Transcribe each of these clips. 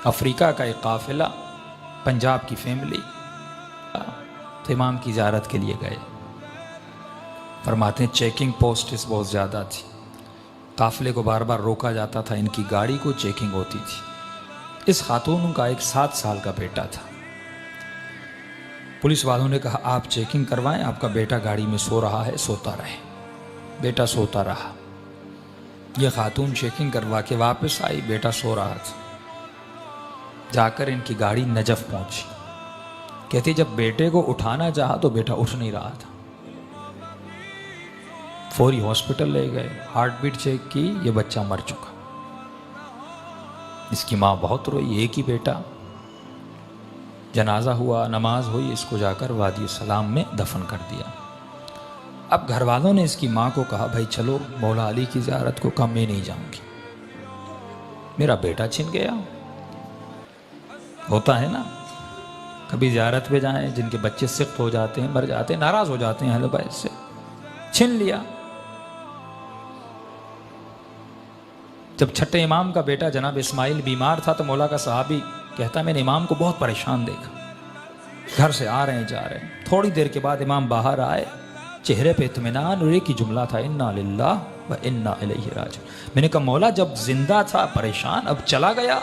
Africa का एक काफिला, पंजाब की फैमिली, तो इमाम की ज़ियारत के लिए गए। फरमाते हैं चेकिंग पोस्ट्स बहुत ज़्यादा थी, काफिले को बार बार रोका जाता था, इनकी गाड़ी को चेकिंग होती थी। इस खातून का एक 7 साल का बेटा था। पुलिस वालों ने कहा आप चेकिंग करवाएं, आपका बेटा गाड़ी में सो रहा है, सोता रहे। बेटा सोता रहा। यह खातून चेकिंग करवा के वापस आई, बेटा सो रहा था। जाकर इनकी गाड़ी नजफ पहुंची। कहती जब बेटे को उठाना चाहा तो बेटा उठ नहीं रहा था। फौरी हॉस्पिटल ले गए, हार्ट बीट चेक की, ये बच्चा मर चुका। इसकी माँ बहुत रोई, एक ही बेटा। जनाजा हुआ, नमाज हुई, इसको जाकर वादी सलाम में दफन कर दिया। अब घर वालों ने इसकी माँ को कहा भाई चलो मौला अली की ज़ियारत को। कहा मैं नहीं जाऊंगी, मेरा बेटा छिन गया। होता है ना, कभी ज़ियारत पे जाएं, जिनके बच्चे सिख्त हो जाते हैं, मर जाते हैं, नाराज हो जाते हैं अहले बैत से, छिन लिया। जब छठे इमाम का बेटा जनाब इस्माइल बीमार था तो मौला का सहाबी कहता मैंने इमाम को बहुत परेशान देखा, घर से आ रहे हैं जा रहे हैं। थोड़ी देर के बाद इमाम बाहर आए, चेहरे पे इत्मीनान, और एक ही जुमला था इन्ना लिल्लाह व इन्ना इलैहि राजिऊन। मैंने कहा मौला जब जिंदा था परेशान, अब चला गया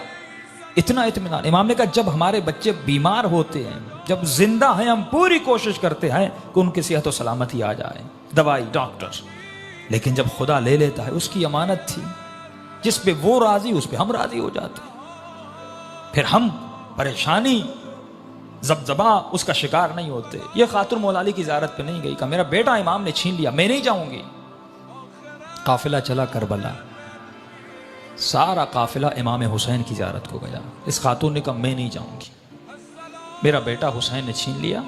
इतना इत्मीनान। इमाम ने कहा जब हमारे बच्चे बीमार होते हैं, जब जिंदा हैं, हम पूरी कोशिश करते हैं कि उनकी सेहत और सलामती आ जाए, दवाई डॉक्टर, लेकिन जब खुदा ले लेता है, उसकी अमानत थी, जिस पे वो राजी उस पे हम राजी हो जाते हैं। फिर हम परेशानी जबजबा उसका शिकार नहीं होते। ये खातून मौला अली की ज़ियारत पे नहीं गई, कहा मेरा बेटा इमाम ने छीन लिया, मैं नहीं जाऊंगी। काफिला चला करबला, सारा काफिला इमाम हुसैन की ज़ियारत को गया। इस खातून ने कहा मैं नहीं जाऊंगी, मेरा बेटा हुसैन ने छीन लिया,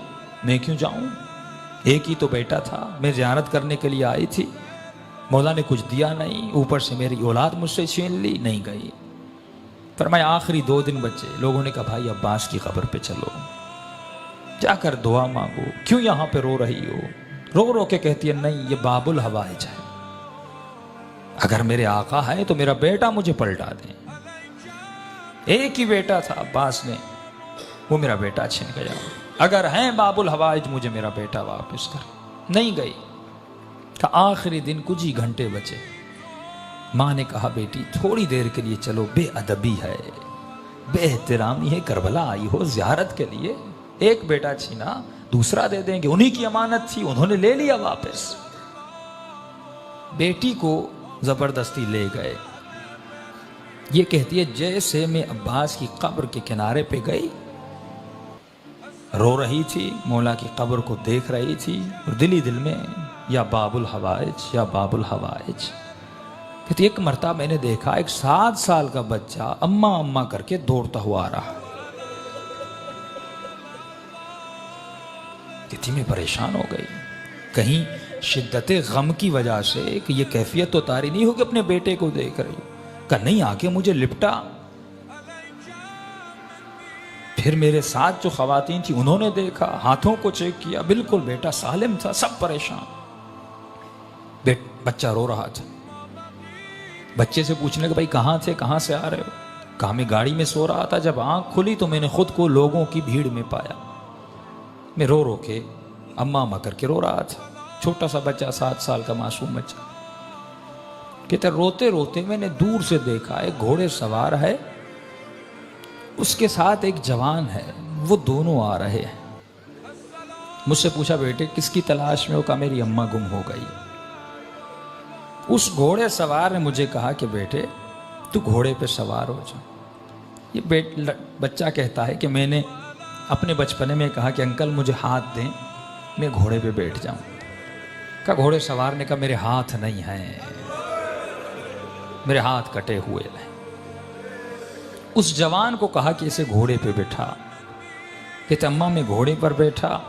मैं क्यों जाऊं, एक ही तो बेटा था, मैं ज़ियारत करने के लिए आई थी, मौला ने कुछ दिया नहीं, ऊपर से मेरी औलाद मुझसे छीन ली, नहीं गई। फरमाया आखिरी 2 दिन बचे। लोगों ने कहा भाई अब्बास की कब्र पे चलो, जाकर दुआ मांगो, क्यों यहां पे रो रही हो। रो रो के कहती है नहीं ये बाबुल हवाइज है, अगर मेरे आका है तो मेरा बेटा मुझे पलटा दे। एक ही बेटा था अब्बास ने, वो मेरा बेटा छिन गया, अगर है बाबुल हवाइज मुझे मेरा बेटा वापस कर। नहीं गई। का आखिरी दिन कुछ ही घंटे बचे। माँ ने कहा बेटी थोड़ी देर के लिए चलो, बेअदबी है, बेएहतरामी है, करबला आई हो ज़ियारत के लिए, एक बेटा छीना दूसरा दे देंगे, उन्हीं की अमानत थी, उन्होंने ले लिया वापस। बेटी को जबरदस्ती ले गए। ये कहती है जैसे मैं अब्बास की कब्र के किनारे पे गई, रो रही थी, मौला की कब्र को देख रही थी, और दिल ही दिल में या बाबुल हवाइज या बाबुल हवाइज। कहती एक मरतबा मैंने देखा एक 7 साल का बच्चा अम्मा अम्मा करके दौड़ता हुआ आ रहा। कहती मैं परेशान हो गई, कहीं शिद्दत गम की वजह से कि ये कैफियत तो तारी नहीं होगी अपने बेटे को देख रही। कहा नहीं, आके मुझे लिपटा। फिर मेरे साथ जो खवातीन थी उन्होंने देखा, हाथों को चेक किया, बिल्कुल बेटा सालिम था, सब परेशान। बच्चा रो रहा था। बच्चे से पूछने लगा भाई कहाँ थे, कहाँ से आ रहे हो। कहा मैं गाड़ी में सो रहा था, जब आंख खुली तो मैंने खुद को लोगों की भीड़ में पाया। मैं रो रो के अम्मा अम्मा करके रो रहा था। छोटा सा बच्चा, 7 साल का मासूम बच्चा। कहते रोते रोते मैंने दूर से देखा एक घोड़े सवार है, उसके साथ एक जवान है, वो दोनों आ रहे हैं। मुझसे पूछा बेटे किसकी तलाश में हो। कहा मेरी अम्मा गुम हो गई। उस घोड़े सवार ने मुझे कहा कि बेटे तू घोड़े पे सवार हो जा। ये बच्चा कहता है कि मैंने अपने बचपने में कहा कि अंकल मुझे हाथ दें, मैं घोड़े पे बैठ जाऊं। का घोड़े सवार ने कहा मेरे हाथ नहीं हैं, मेरे हाथ कटे हुए हैं। उस जवान को कहा कि इसे घोड़े पे बैठा। कहते अम्मा मैं घोड़े पर बैठा,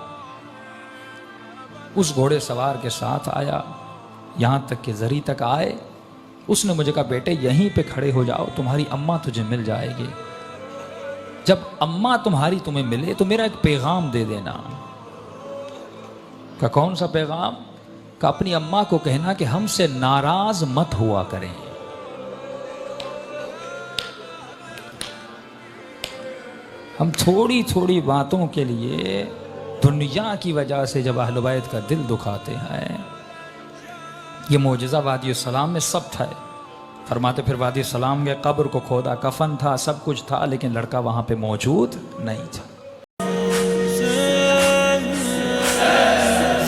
उस घोड़े सवार के साथ आया, यहां तक कि जरी तक आए। उसने मुझे कहा बेटे यहीं पे खड़े हो जाओ, तुम्हारी अम्मा तुझे मिल जाएगी। जब अम्मा तुम्हारी तुम्हें मिले तो मेरा एक पैगाम दे देना। का कौन सा पैगाम। का अपनी अम्मा को कहना कि हमसे नाराज मत हुआ करें। हम थोड़ी थोड़ी बातों के लिए दुनिया की वजह से जब अहल बैत का दिल दुखाते हैं। ये मोजज़ा वादी सलाम में सब था। फरमाते फिर वादी सलाम के कब्र को खोदा, कफन था, सब कुछ था, लेकिन लड़का वहाँ पे मौजूद नहीं था।